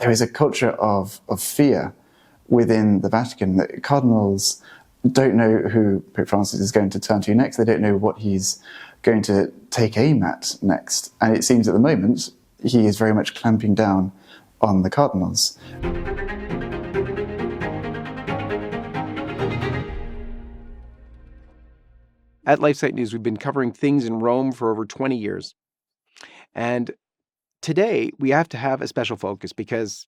there is a culture of fear within the Vatican, that cardinals don't know who Pope Francis is going to turn to next. They don't know what he's going to take aim at next. And it seems at the moment he is very much clamping down on the cardinals. At LifeSiteNews, we've been covering things in Rome for over 20 years. And today, we have to have a special focus because,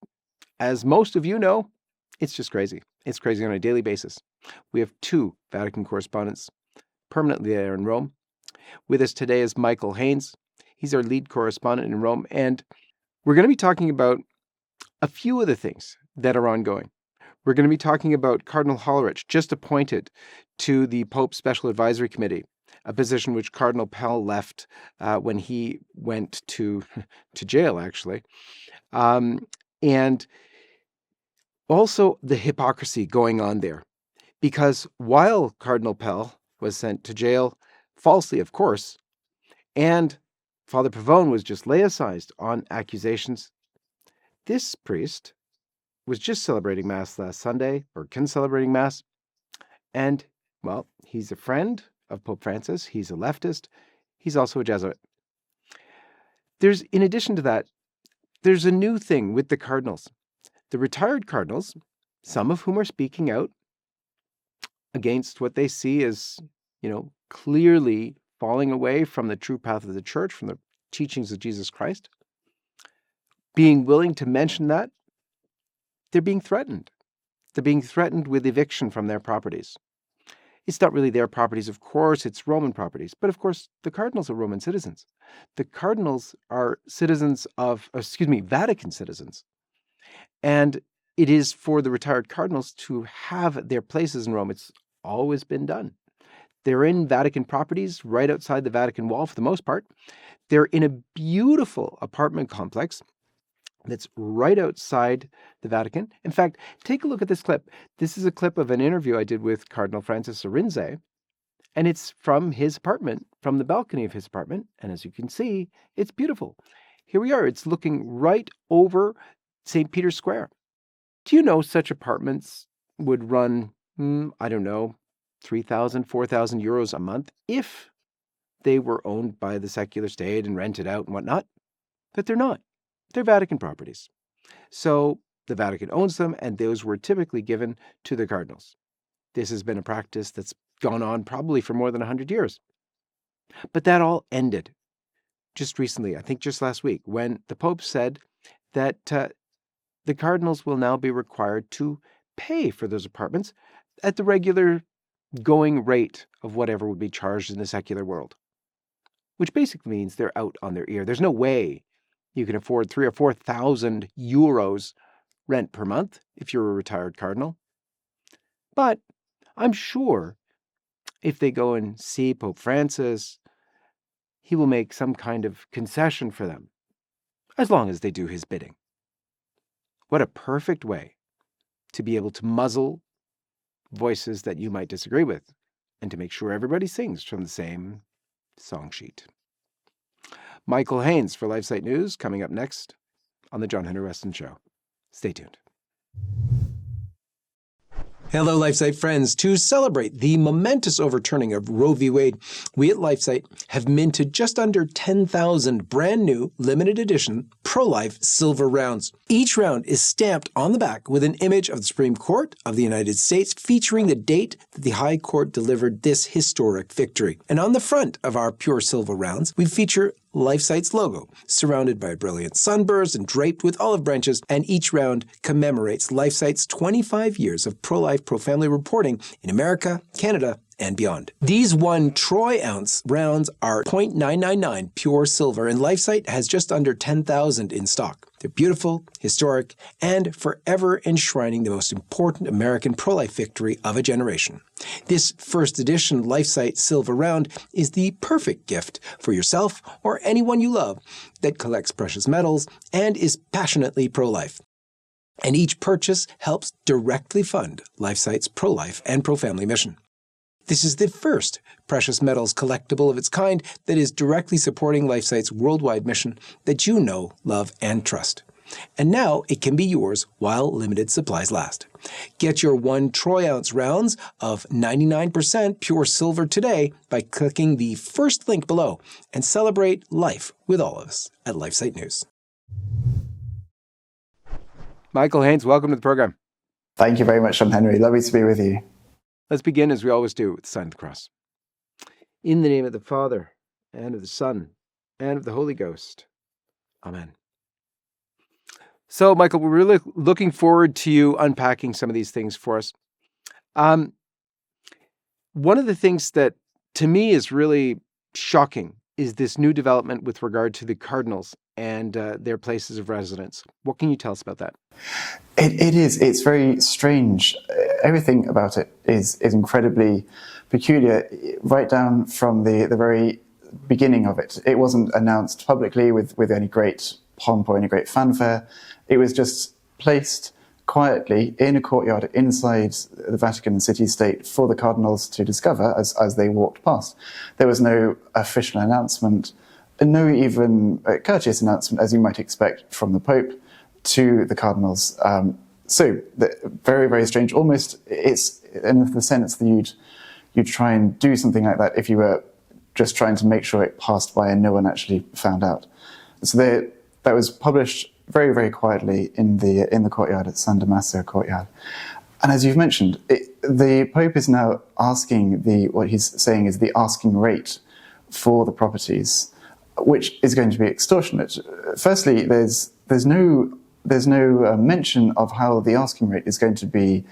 as most of you know, it's just crazy. It's crazy on a daily basis. We have 2 Vatican correspondents permanently there in Rome. With us today is Michael Haynes. He's our lead correspondent in Rome. And we're going to be talking about a few of the things that are ongoing. We're going to be talking about Cardinal Hollerich, just appointed to the Pope's Special Advisory Committee, a position which Cardinal Pell left when he went to jail, actually. And also the hypocrisy going on there. Because while Cardinal Pell was sent to jail, falsely, of course, and Father Pavone was just laicized on accusations, this priest was just celebrating Mass last Sunday, or celebrating Mass, and, well, he's a friend of Pope Francis, he's a leftist, he's also a Jesuit. In addition to that, there's a new thing with the cardinals. The retired cardinals, some of whom are speaking out against what they see as, clearly falling away from the true path of the Church, from the teachings of Jesus Christ, being willing to mention that, they're being threatened. They're being threatened with eviction from their properties. It's not really their properties, of course, it's Roman properties. But of course, the cardinals are Roman citizens. The cardinals are Vatican citizens. And it is for the retired cardinals to have their places in Rome. It's always been done. They're in Vatican properties right outside the Vatican wall for the most part. They're in a beautiful apartment complex that's right outside the Vatican. In fact, take a look at this clip. This is a clip of an interview I did with Cardinal Francis Arinze, and it's from his apartment, from the balcony of his apartment. And as you can see, it's beautiful. Here we are. It's looking right over St. Peter's Square. Do you know such apartments would run, 3,000, 4,000 euros a month if they were owned by the secular state and rented out and whatnot? But they're not. They're Vatican properties. So the Vatican owns them, and those were typically given to the cardinals. This has been a practice that's gone on probably for more than 100 years. But that all ended just recently, I think just last week, when the Pope said that the cardinals will now be required to pay for those apartments at the regular going rate of whatever would be charged in the secular world, which basically means they're out on their ear. There's no way you can afford 3,000 or 4,000 euros rent per month if you're a retired cardinal. But I'm sure if they go and see Pope Francis, he will make some kind of concession for them, as long as they do his bidding. What a perfect way to be able to muzzle voices that you might disagree with, and to make sure everybody sings from the same song sheet. Michael Haynes for LifeSiteNews, coming up next on the John-Henry Westen Show. Stay tuned. Hello, LifeSite friends. To celebrate the momentous overturning of Roe v. Wade, we at LifeSite have minted just under 10,000 brand new, limited edition, pro-life silver rounds. Each round is stamped on the back with an image of the Supreme Court of the United States featuring the date that the High Court delivered this historic victory. And on the front of our pure silver rounds, we feature LifeSite's logo, surrounded by brilliant sunbursts and draped with olive branches, and each round commemorates LifeSite's 25 years of pro-life, pro-family reporting in America, Canada, and beyond. These 1 troy ounce rounds are 0.999 pure silver, and LifeSite has just under 10,000 in stock. They're beautiful, historic, and forever enshrining the most important American pro-life victory of a generation. This first edition LifeSite silver round is the perfect gift for yourself or anyone you love that collects precious metals and is passionately pro-life. And each purchase helps directly fund LifeSite's pro-life and pro-family mission. This is the first precious metals collectible of its kind that is directly supporting LifeSite's worldwide mission that you know, love, and trust. And now it can be yours while limited supplies last. Get your 1 troy ounce rounds of 99% pure silver today by clicking the first link below and celebrate life with all of us at LifeSite News. Michael Haynes, welcome to the program. Thank you very much, John-Henry. Lovely to be with you. Let's begin, as we always do, with the sign of the cross. In the name of the Father, and of the Son, and of the Holy Ghost. Amen. So, Michael, we're really looking forward to you unpacking some of these things for us. One of the things that, to me, is really shocking is this new development with regard to the Cardinals and their places of residence. What can you tell us about that? It is. It's very strange. Everything about it is incredibly peculiar, right down from the very beginning of it. It wasn't announced publicly with any great pomp or any great fanfare. It was just placed quietly in a courtyard inside the Vatican city-state for the Cardinals to discover as they walked past. There was no official announcement, no even courteous announcement, as you might expect from the Pope, to the Cardinals. Very, very strange. Almost, it's in the sense that you'd try and do something like that if you were just trying to make sure it passed by and no one actually found out. So that was published very, very quietly in the courtyard at San Damaso courtyard. And as you've mentioned, the Pope is now asking what he's saying is the asking rate for the properties, which is going to be extortionate. Firstly, there's no mention of how the asking rate is going to be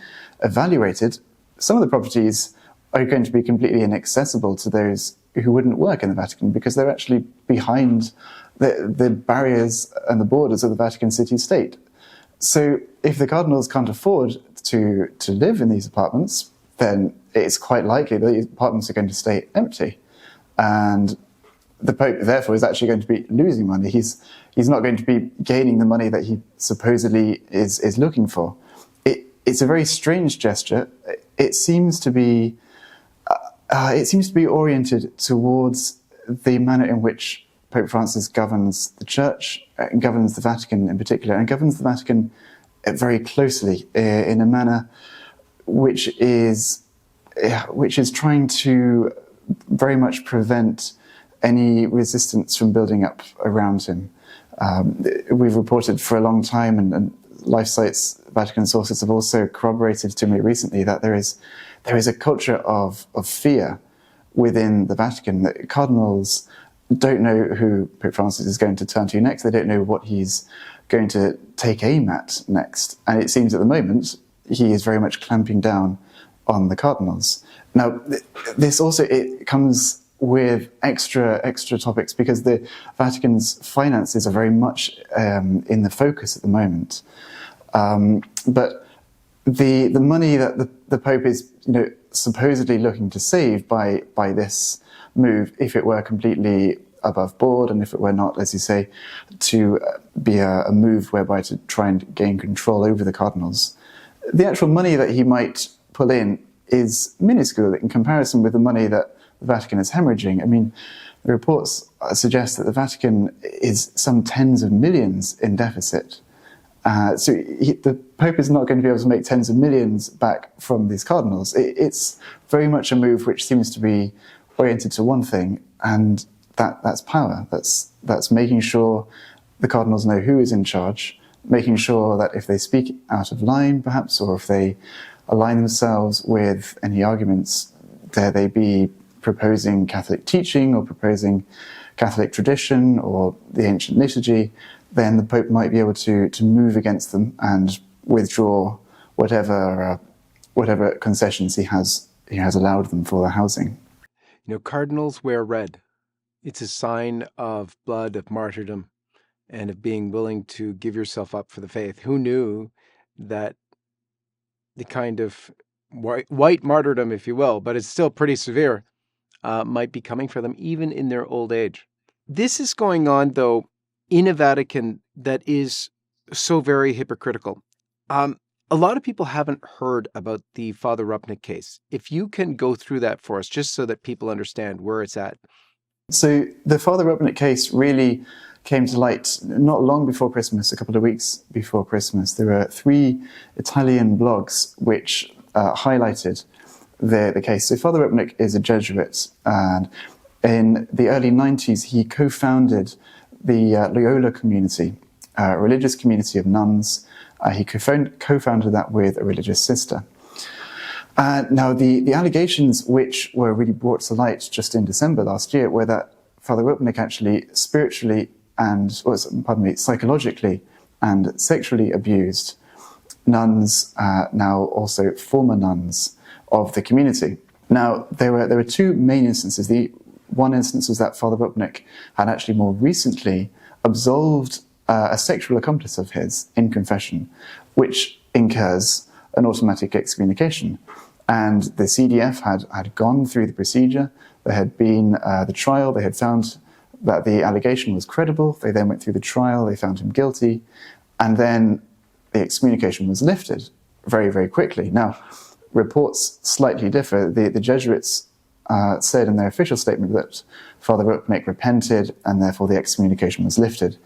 evaluated. Some of the properties are going to be completely inaccessible to those who wouldn't work in the Vatican because they're actually behind the barriers and the borders of the Vatican city-state. So if the Cardinals can't afford to live in these apartments, then it's quite likely that these apartments are going to stay empty. And the Pope, therefore, is actually going to be losing money. He's not going to be gaining the money that he supposedly is looking for. It's a very strange gesture. It seems to be oriented towards the manner in which Pope Francis governs the Church, governs the Vatican in particular, and governs the Vatican very closely in a manner which is trying to very much prevent any resistance from building up around him. We've reported for a long time, and LifeSite's Vatican sources have also corroborated to me recently that there is a culture of fear within the Vatican. That Cardinals don't know who Pope Francis is going to turn to next. They don't know what he's going to take aim at next. And it seems at the moment he is very much clamping down on the Cardinals. Now, this also, it comes with extra topics because the Vatican's finances are very much in the focus at the moment. But the money that the Pope is supposedly looking to save by this move, if it were completely above board and if it were not, as you say, to be a move whereby to try and gain control over the Cardinals, the actual money that he might pull in is minuscule in comparison with the money that the Vatican is hemorrhaging. I mean, the reports suggest that the Vatican is some tens of millions in deficit. The Pope is not going to be able to make tens of millions back from these Cardinals. It's very much a move which seems to be oriented to one thing, and that's power. That's making sure the Cardinals know who is in charge, making sure that if they speak out of line, perhaps, or if they align themselves with any arguments, dare they be proposing Catholic teaching or proposing Catholic tradition or the ancient liturgy, then the Pope might be able to move against them and withdraw whatever concessions he has allowed them for their housing. Cardinals wear red. It's a sign of blood, of martyrdom, and of being willing to give yourself up for the faith. Who knew that the kind of white martyrdom, if you will, but it's still pretty severe, might be coming for them even in their old age. This is going on, though, in a Vatican that is so very hypocritical. A lot of people haven't heard about the Father Rupnik case. If you can go through that for us, just so that people understand where it's at. So the Father Rupnik case really came to light not long before Christmas, a couple of weeks before Christmas. There were 3 Italian blogs which highlighted the case. So Father Rupnik is a Jesuit, and in the early 90s he co-founded the Loyola community, a religious community of nuns. He co-founded that with a religious sister. Now, the allegations which were really brought to light just in December last year were that Father Rupnik actually psychologically and sexually abused nuns, now also former nuns of the community. Now, there were 2 main instances. The one instance was that Father Rupnik had actually more recently absolved a sexual accomplice of his in confession, which incurs an automatic excommunication. And the CDF had gone through the procedure. There had been the trial. They had found that the allegation was credible. They then went through the trial. They found him guilty. And then the excommunication was lifted very, very quickly. Now, reports slightly differ. The Jesuits said in their official statement that Father Rupnik repented and therefore the excommunication was lifted.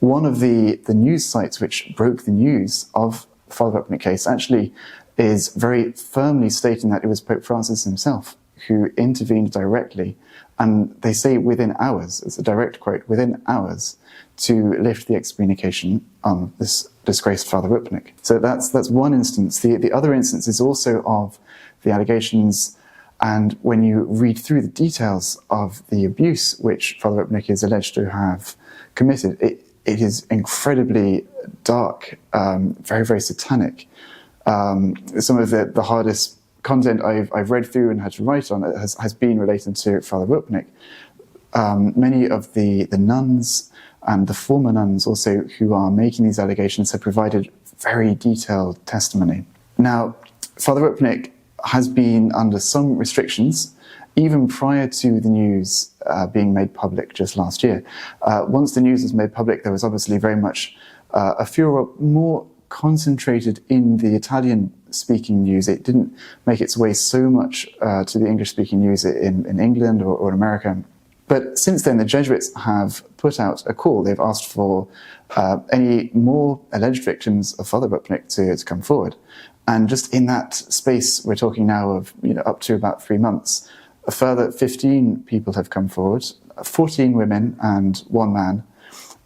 One of the news sites which broke the news of Father Rupnik case actually is very firmly stating that it was Pope Francis himself who intervened directly, and they say within hours, it's a direct quote, within hours, to lift the excommunication on this disgraced Father Rupnik. So that's one instance. The other instance is also of the allegations, and when you read through the details of the abuse which Father Rupnik is alleged to have committed, it is incredibly dark, very, very satanic. Some of the hardest content I've read through and had to write on it has been related to Father Rupnik. Many of the nuns and the former nuns also who are making these allegations have provided very detailed testimony. Now, Father Rupnik has been under some restrictions even prior to the news being made public just last year. Once the news was made public, there was obviously very much a furor more concentrated in the Italian-speaking news. It didn't make its way so much to the English-speaking news in England or in America. But since then, the Jesuits have put out a call. They've asked for any more alleged victims of Father Rupnik to come forward. And just in that space, we're talking now of up to about 3 months, a further 15 people have come forward, 14 women and 1 man,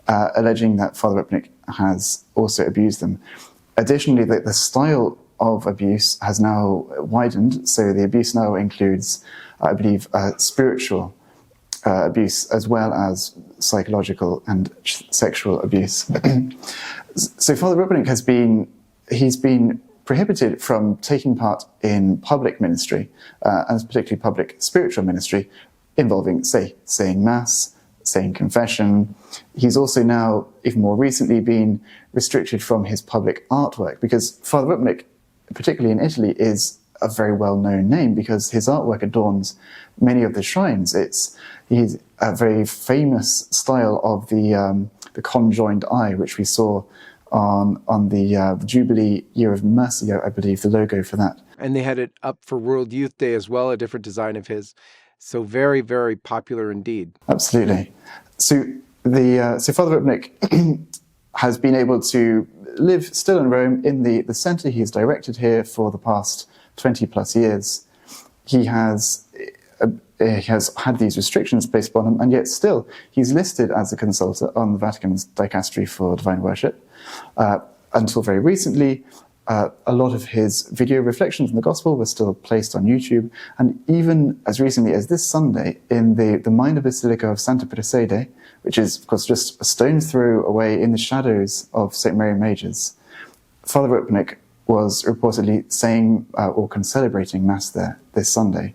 alleging that Father Rupnik has also abused them. Additionally, the style of abuse has now widened, so the abuse now includes, I believe, spiritual abuse as well as psychological and sexual abuse. So Father Rupnik he's been prohibited from taking part in public ministry, and particularly public spiritual ministry, involving, say, saying Mass, saying confession. He's also now, even more recently, been restricted from his public artwork, because Father Rupnik, particularly in Italy, is a very well-known name because his artwork adorns many of the shrines. He's a very famous style of the conjoined eye, which we saw on the Jubilee Year of Mercy, I believe, the logo for that. And they had it up for World Youth Day as well, a different design of his. So very, very popular indeed. Absolutely. So Father Rupnik has been able to live still in Rome in the centre. He is directed here for the past 20 plus years. He has had these restrictions placed upon him, and yet still he's listed as a consultor on the Vatican's Dicastery for Divine Worship. Until very recently, a lot of his video reflections on the Gospel were still placed on YouTube, and even as recently as this Sunday, in the minor basilica of Santa Prassede, which is, of course, just a stone's throw away in the shadows of St. Mary Major's, Father Rupnik was reportedly saying or celebrating Mass there this Sunday.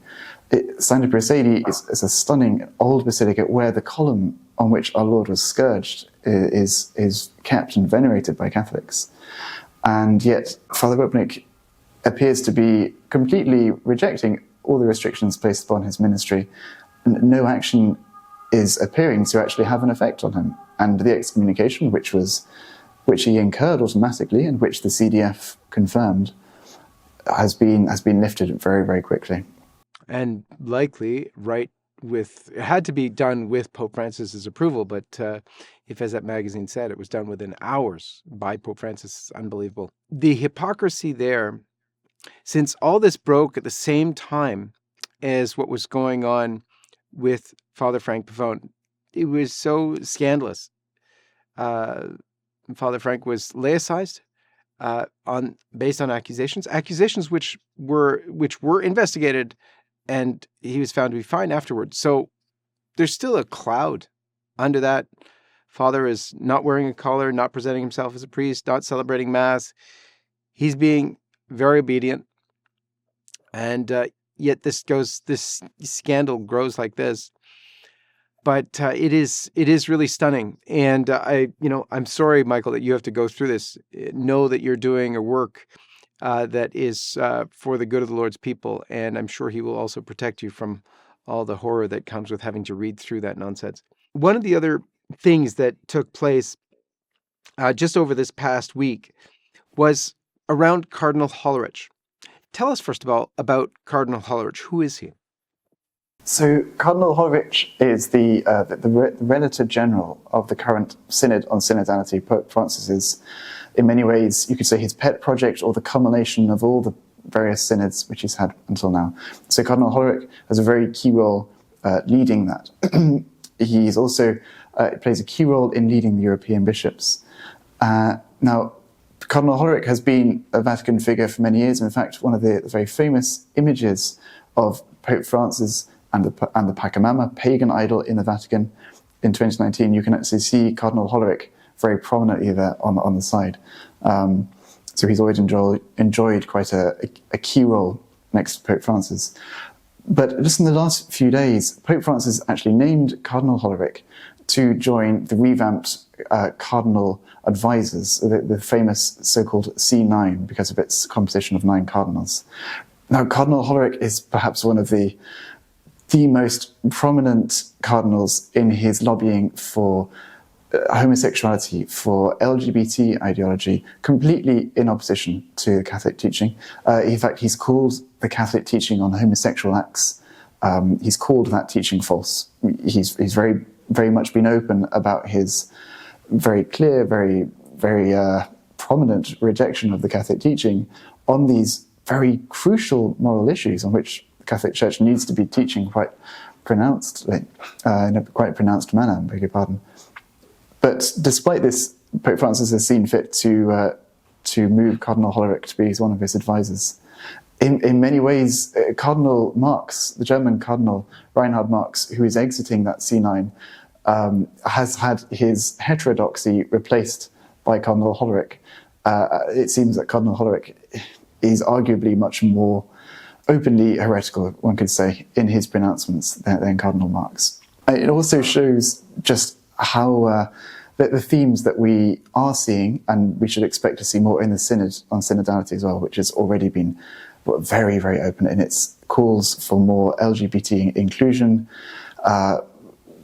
Santa Prassede is a stunning old basilica where the column on which our Lord was scourged is kept and venerated by Catholics. And yet Father Rupnik appears to be completely rejecting all the restrictions placed upon his ministry, and no action is appearing to actually have an effect on him. And the excommunication, which he incurred automatically and which the CDF confirmed, has been lifted very, very quickly. And likely right it had to be done with Pope Francis's approval, but if, as that magazine said, it was done within hours by Pope Francis, it's unbelievable. The hypocrisy there, since all this broke at the same time as what was going on with Father Frank Pavone, it was so scandalous. Father Frank was laicized based on accusations which were investigated, and he was found to be fine afterwards. So there's still a cloud under that. Father is not wearing a collar, not presenting himself as a priest, not celebrating Mass. He's being very obedient, and yet this scandal grows like this. But it is really stunning, and I'm sorry, Michael, that you have to go through this. Know that you're doing a work that is for the good of the Lord's people, and I'm sure He will also protect you from all the horror that comes with having to read through that nonsense. One of the other things that took place just over this past week was around Cardinal Hollerich. Tell us, first of all, about Cardinal Hollerich. Who is he? So Cardinal Hollerich is the Relator General of the current Synod on Synodality. Pope Francis is, in many ways, you could say his pet project, or the culmination of all the various synods which he's had until now. So Cardinal Hollerich has a very key role leading that. He's also plays a key role in leading the European bishops. Now, Cardinal Hollerich has been a Vatican figure for many years. In fact, one of the very famous images of Pope Francis and the Pachamama, pagan idol in the Vatican in 2019, you can actually see Cardinal Hollerich very prominently there on the side. So he's always enjoyed quite a key role next to Pope Francis. But just in the last few days, Pope Francis actually named Cardinal Hollerich to join the revamped cardinal advisors, the famous so-called C9, because of its composition of 9 cardinals. Now, Cardinal Hollerich is perhaps one of the most prominent cardinals in his lobbying for homosexuality, for LGBT ideology, completely in opposition to Catholic teaching. In fact, he's called the Catholic teaching on homosexual acts, he's called that teaching false. He's very, very much been open about his very clear, very, very prominent rejection of the Catholic teaching on these very crucial moral issues on which the Catholic Church needs to be teaching quite pronounced, in a quite pronounced manner, beg your pardon. But despite this, Pope Francis has seen fit to move Cardinal Hollerich to be one of his advisors. In many ways, Cardinal Marx, the German Cardinal Reinhard Marx, who is exiting that C9, has had his heterodoxy replaced by Cardinal Hollerich. It seems that Cardinal Hollerich is arguably much more openly heretical, one could say, in his pronouncements than Cardinal Marx. It also shows just how the themes that we are seeing, and we should expect to see more in the Synod on Synodality as well, which has already been very, very open in its calls for more LGBT inclusion,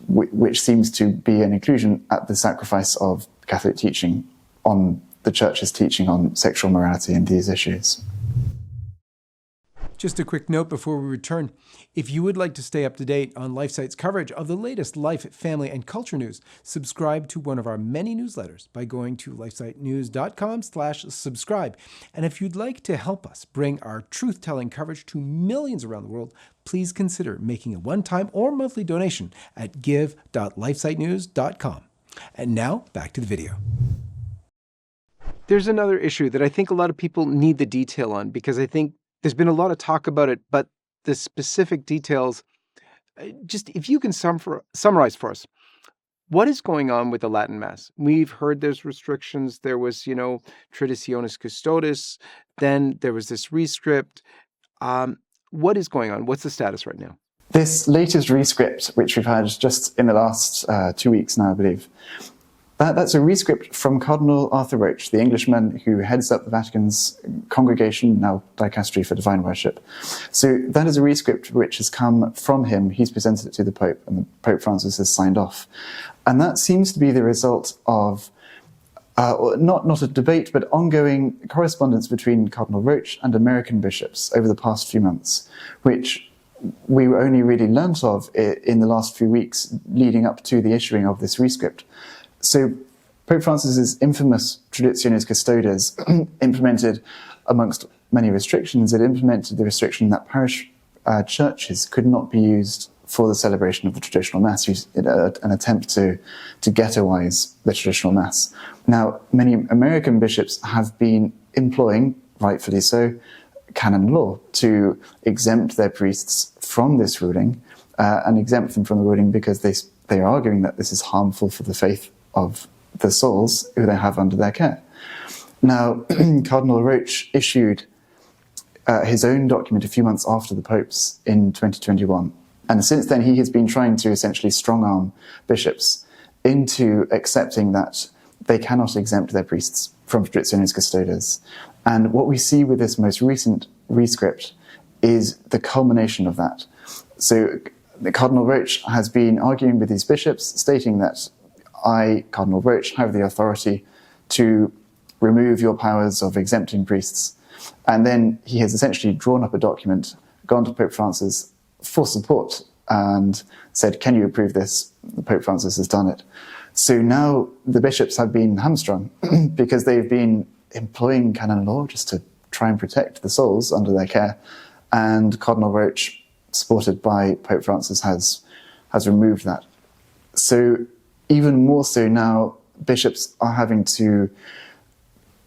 which seems to be an inclusion at the sacrifice of Catholic teaching on the Church's teaching on sexual morality and these issues. Just a quick note before we return. If you would like to stay up to date on LifeSite's coverage of the latest life, family, and culture news, subscribe to one of our many newsletters by going to lifesitenews.com/subscribe. And if you'd like to help us bring our truth-telling coverage to millions around the world, please consider making a one-time or monthly donation at give.lifesitenews.com. And now, back to the video. There's another issue that I think a lot of people need the detail on, because I think there's been a lot of talk about it, but the specific details, just if you can summarize for us, what is going on with the Latin Mass? We've heard there's restrictions. There was, Traditionis Custodes. Then there was this rescript. What is going on? What's the status right now? This latest rescript, which we've had just in the last 2 weeks now, I believe, that's a rescript from Cardinal Arthur Roche, the Englishman who heads up the Vatican's congregation, now Dicastery for Divine Worship. So that is a rescript which has come from him. He's presented it to the Pope, and Pope Francis has signed off. And that seems to be the result of not a debate, but ongoing correspondence between Cardinal Roche and American bishops over the past few months, which we only really learnt of in the last few weeks leading up to the issuing of this rescript. So Pope Francis's infamous Traditionis Custodes implemented, amongst many restrictions, it implemented the restriction that parish churches could not be used for the celebration of the traditional Mass, an attempt to ghettoize the traditional Mass. Now, many American bishops have been employing, rightfully so, canon law to exempt their priests from this ruling, and exempt them from the ruling because they are arguing that this is harmful for the faith of the souls who they have under their care. Now, Cardinal Roche issued his own document a few months after the Pope's in 2021. And since then, he has been trying to essentially strong-arm bishops into accepting that they cannot exempt their priests from Traditionis Custodes. And what we see with this most recent rescript is the culmination of that. So Cardinal Roche has been arguing with these bishops, stating that I, Cardinal Roche, have the authority to remove your powers of exempting priests. And then he has essentially drawn up a document, gone to Pope Francis for support, and said, can you approve this? The Pope Francis has done it. So now the bishops have been hamstrung because they've been employing canon law just to try and protect the souls under their care. And Cardinal Roche, supported by Pope Francis, has removed that. So even more so now, bishops are having to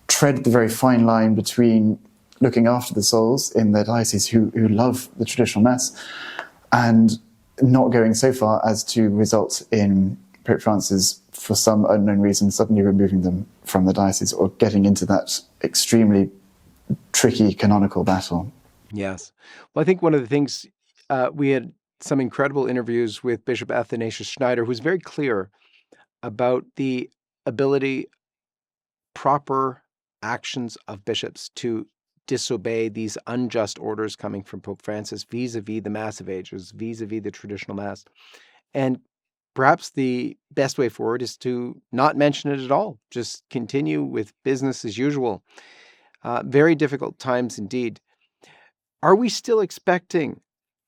tread the very fine line between looking after the souls in their diocese who love the traditional Mass and not going so far as to result in Pope Francis, for some unknown reason, suddenly removing them from the diocese or getting into that extremely tricky canonical battle. Yes. Well, I think one of the things, we had some incredible interviews with Bishop Athanasius Schneider, who's very clear about the ability, proper actions of bishops to disobey these unjust orders coming from Pope Francis vis-a-vis the Massive Ages, vis-a-vis the traditional Mass. And perhaps the best way forward is to not mention it at all. Just continue with business as usual. Very difficult times indeed. Are we still expecting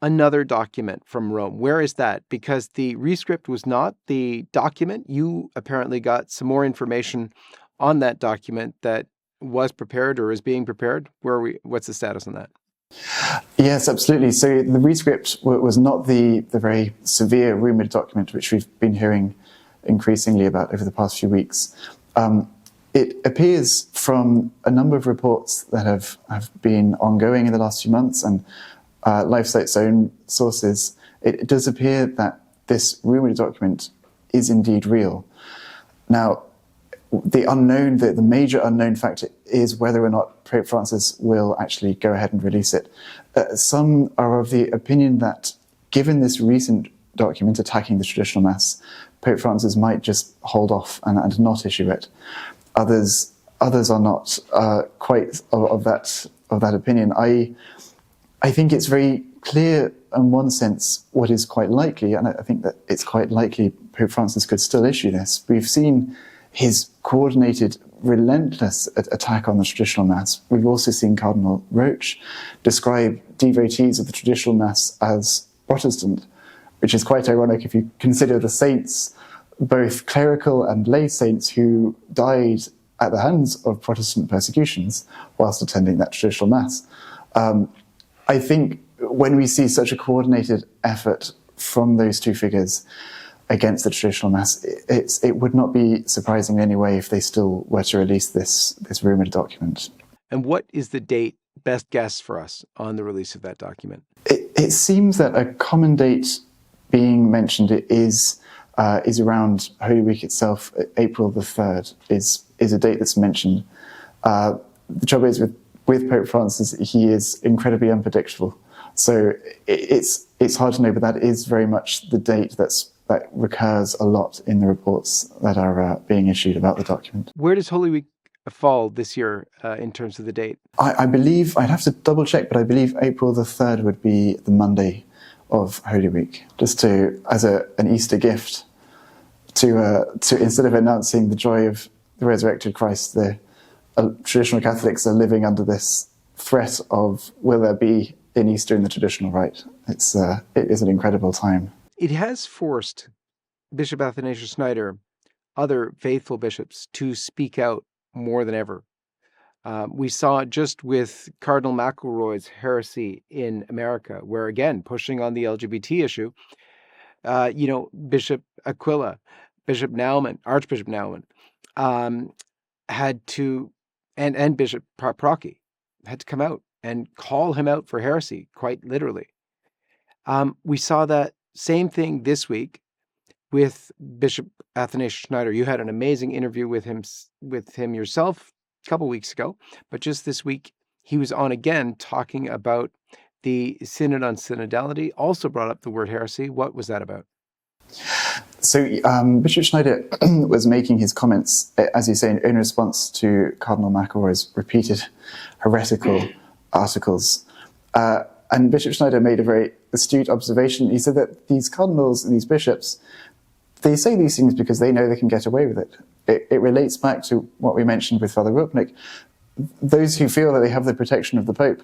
another document from Rome? Where is that? Because the rescript was not the document. You apparently got some more information on that document that was prepared or is being prepared. What's the status on that? Yes, absolutely. So the rescript was not the very severe rumoured document which we've been hearing increasingly about over the past few weeks. It appears from a number of reports that have been ongoing in the last few months, and LifeSite's own sources, it does appear that this rumoured document is indeed real. Now, the major unknown factor is whether or not Pope Francis will actually go ahead and release it. Some are of the opinion that, given this recent document attacking the traditional Mass, Pope Francis might just hold off and not issue it. Others are not quite of that opinion. I think it's very clear, in one sense, what is quite likely, and I think that it's quite likely Pope Francis could still issue this. We've seen his coordinated, relentless attack on the traditional Mass. We've also seen Cardinal Roche describe devotees of the traditional Mass as Protestant, which is quite ironic if you consider the saints, both clerical and lay saints, who died at the hands of Protestant persecutions whilst attending that traditional Mass. I think when we see such a coordinated effort from those two figures against the traditional Mass, it would not be surprising in any way if they still were to release this rumoured document. And what is the date, best guess for us, on the release of that document? It seems that a common date being mentioned is around Holy Week itself. April the 3rd is a date that's mentioned. The trouble is with Pope Francis, he is incredibly unpredictable. So it's hard to know, but that is very much the date that recurs a lot in the reports that are being issued about the document. Where does Holy Week fall this year in terms of the date? I believe, I'd have to double check, but I believe April the 3rd would be the Monday of Holy Week, just as an Easter gift to instead of announcing the joy of the resurrected Christ, the traditional Catholics are living under this threat of, will there be an Easter in the traditional rite? it is an incredible time. It has forced Bishop Athanasius Schneider, other faithful bishops, to speak out more than ever. We saw it just with Cardinal McElroy's heresy in America, where, again, pushing on the LGBT issue, Bishop Aquila, Bishop Naumann, Archbishop Naumann, had to, and Bishop Procky had to come out and call him out for heresy, quite literally. We saw that same thing this week with Bishop Athanasius Schneider. You had an amazing interview with him yourself a couple weeks ago, but just this week he was on again talking about the Synod on Synodality, also brought up the word heresy. What was that about? So Bishop Schneider was making his comments, as you say, in response to Cardinal McElroy's repeated heretical articles. And Bishop Schneider made a very astute observation. He said that these cardinals and these bishops, they say these things because they know they can get away with it. It relates back to what we mentioned with Father Rupnik. Those who feel that they have the protection of the Pope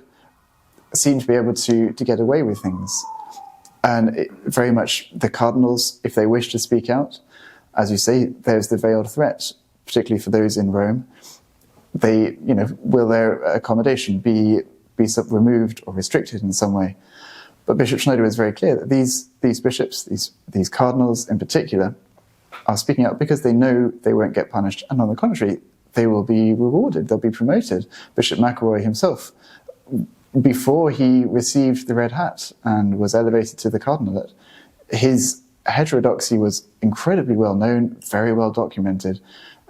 seem to be able to get away with things. And very much the cardinals, if they wish to speak out, as you say, there's the veiled threat, particularly for those in Rome. They, will their accommodation be removed or restricted in some way? But Bishop Schneider was very clear that these bishops, these cardinals in particular, are speaking out because they know they won't get punished, and on the contrary, they will be rewarded, they'll be promoted. Bishop McElroy himself, before he received the red hat and was elevated to the cardinalate, his heterodoxy was incredibly well known, very well documented,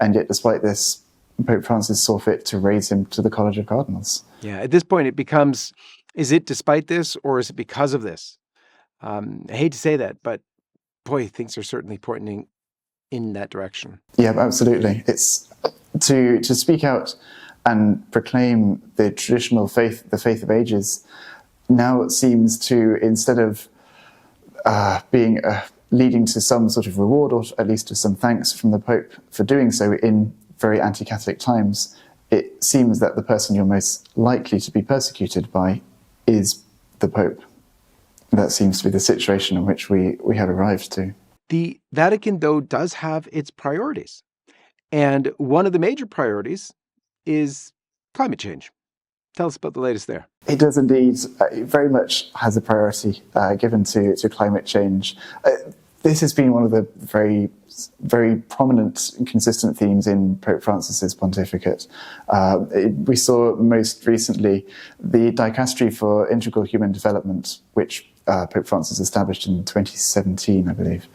and yet despite this, Pope Francis saw fit to raise him to the College of Cardinals. Yeah, at this point it becomes, is it despite this or is it because of this? I hate to say that, but boy, things are certainly pointing in that direction. Yeah, absolutely. It's to speak out and proclaim the traditional faith, the faith of ages, now it seems to, instead of being leading to some sort of reward, or at least to some thanks from the Pope for doing so in very anti-Catholic times, it seems that the person you're most likely to be persecuted by is the Pope. That seems to be the situation in which we have arrived to. The Vatican, though, does have its priorities. And one of the major priorities is climate change. Tell us about the latest there. It does indeed. It very much has a priority given to climate change. This has been one of the very, very prominent and consistent themes in Pope Francis's pontificate. We saw most recently the Dicastery for Integral Human Development, which Pope Francis established in 2017, I believe.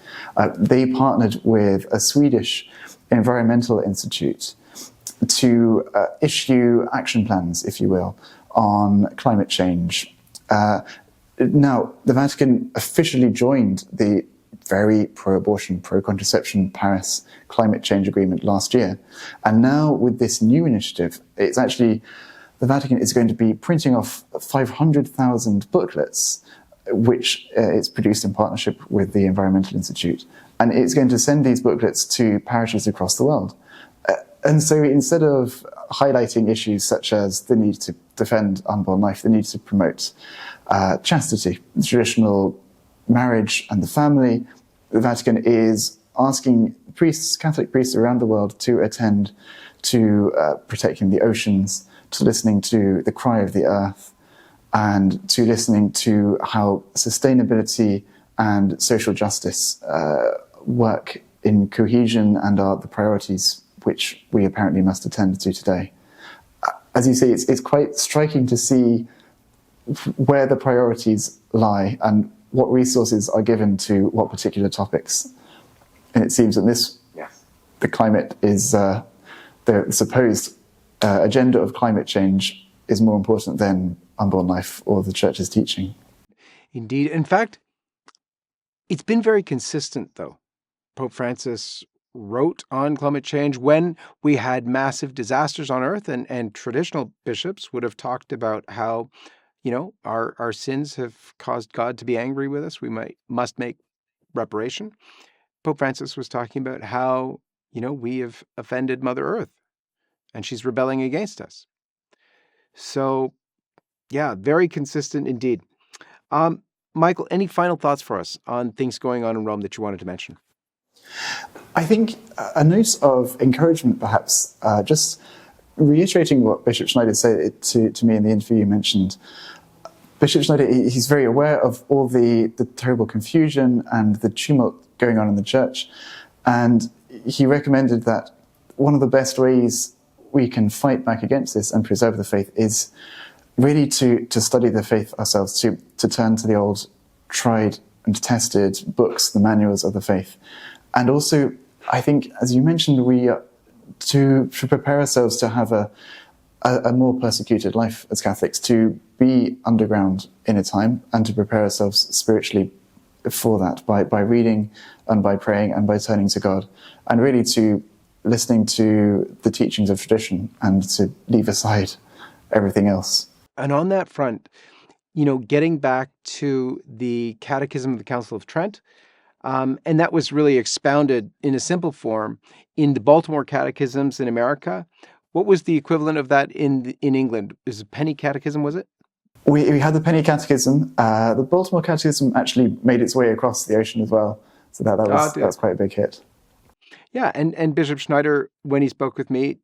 They partnered with a Swedish environmental institute to issue action plans, if you will, on climate change. Now, the Vatican officially joined the very pro-abortion, pro-contraception Paris climate change agreement last year. And now with this new initiative, it's actually, the Vatican is going to be printing off 500,000 booklets, which it's produced in partnership with the Environmental Institute. And it's going to send these booklets to parishes across the world. And so instead of highlighting issues such as the need to defend unborn life, the need to promote chastity, traditional marriage and the family, the Vatican is asking priests, Catholic priests around the world, to attend to protecting the oceans, to listening to the cry of the earth, and to listening to how sustainability and social justice work in cohesion and are the priorities which we apparently must attend to today. As you say, it's quite striking to see where the priorities lie and what resources are given to what particular topics. And it seems that the climate is, the supposed agenda of climate change is more important than unborn life or the Church's teaching. Indeed. In fact, it's been very consistent, though. Pope Francis wrote on climate change when we had massive disasters on earth, and traditional bishops would have talked about how, our sins have caused God to be angry with us. We must make reparation. Pope Francis was talking about how, we have offended Mother Earth and she's rebelling against us. So, yeah, very consistent indeed. Michael, any final thoughts for us on things going on in Rome that you wanted to mention? I think a note of encouragement, perhaps, just reiterating what Bishop Schneider said to me in the interview you mentioned. Bishop Schneider, he's very aware of all the terrible confusion and the tumult going on in the church. And he recommended that one of the best ways we can fight back against this and preserve the faith is really to study the faith ourselves, to turn to the old tried and tested books, the manuals of the faith. And also, I think, as you mentioned, we to prepare ourselves to have a more persecuted life as Catholics, to be underground in a time and to prepare ourselves spiritually for that by reading and by praying and by turning to God, and really to listening to the teachings of tradition and to leave aside everything else. And on that front, getting back to the Catechism of the Council of Trent, and that was really expounded in a simple form in the Baltimore Catechisms in America. What was the equivalent of that in England? Is it Penny Catechism, was it? We had the Penny Catechism. The Baltimore Catechism actually made its way across the ocean as well. So that was quite a big hit. Yeah, and Bishop Schneider, when he spoke with me,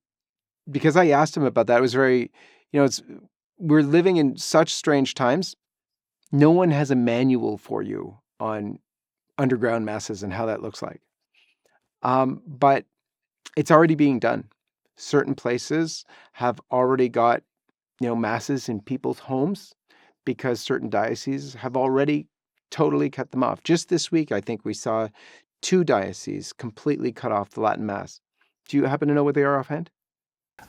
because I asked him about that, it was very, we're living in such strange times. No one has a manual for you on underground masses and how that looks like. But it's already being done. Certain places have already got, masses in people's homes because certain dioceses have already totally cut them off. Just this week, I think we saw 2 dioceses completely cut off the Latin Mass. Do you happen to know what they are offhand?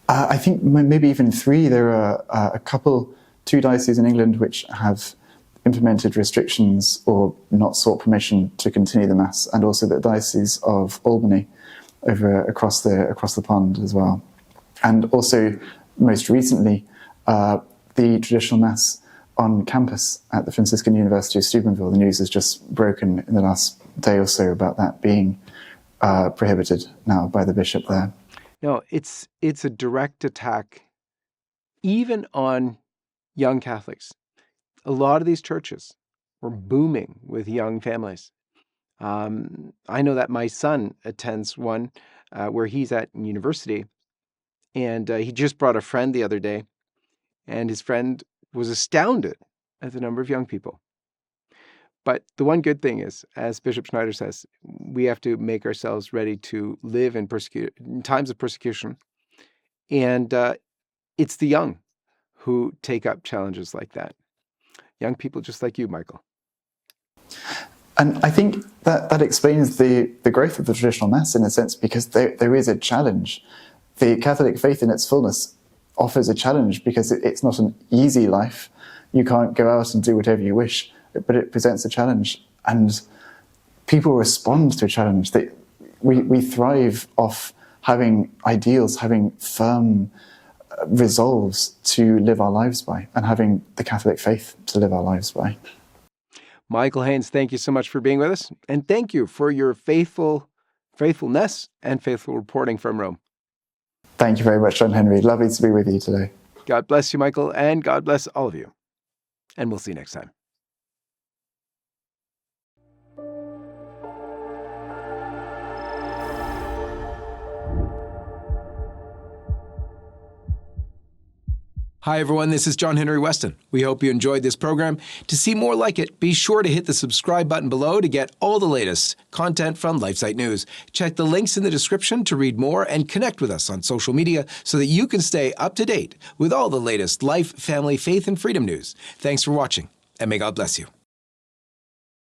I think maybe even 3. There are 2 dioceses in England which have implemented restrictions or not sought permission to continue the Mass, and also the Diocese of Albany across the pond as well. And also, most recently, the traditional Mass on campus at the Franciscan University of Steubenville. The news has just broken in the last day or so about that being prohibited now by the bishop there. No, it's a direct attack even on young Catholics. A lot of these churches were booming with young families. I know that my son attends one where he's at university, and he just brought a friend the other day, and his friend was astounded at the number of young people. But the one good thing is, as Bishop Schneider says, we have to make ourselves ready to live in times of persecution. And it's the young who take up challenges like that. Young people just like you, Michael. And I think that explains the growth of the traditional Mass in a sense, because there is a challenge. The Catholic faith in its fullness offers a challenge because it's not an easy life. You can't go out and do whatever you wish, but it presents a challenge. And people respond to a challenge. We thrive off having ideals, having firm resolves to live our lives by, and having the Catholic faith to live our lives by. Michael Haynes, thank you so much for being with us. And thank you for your faithfulness and faithful reporting from Rome. Thank you very much, John-Henry. Lovely to be with you today. God bless you, Michael, and God bless all of you. And we'll see you next time. Hi, everyone. This is John-Henry Westen. We hope you enjoyed this program. To see more like it, be sure to hit the subscribe button below to get all the latest content from LifeSiteNews. Check the links in the description to read more and connect with us on social media so that you can stay up to date with all the latest life, family, faith, and freedom news. Thanks for watching, and may God bless you.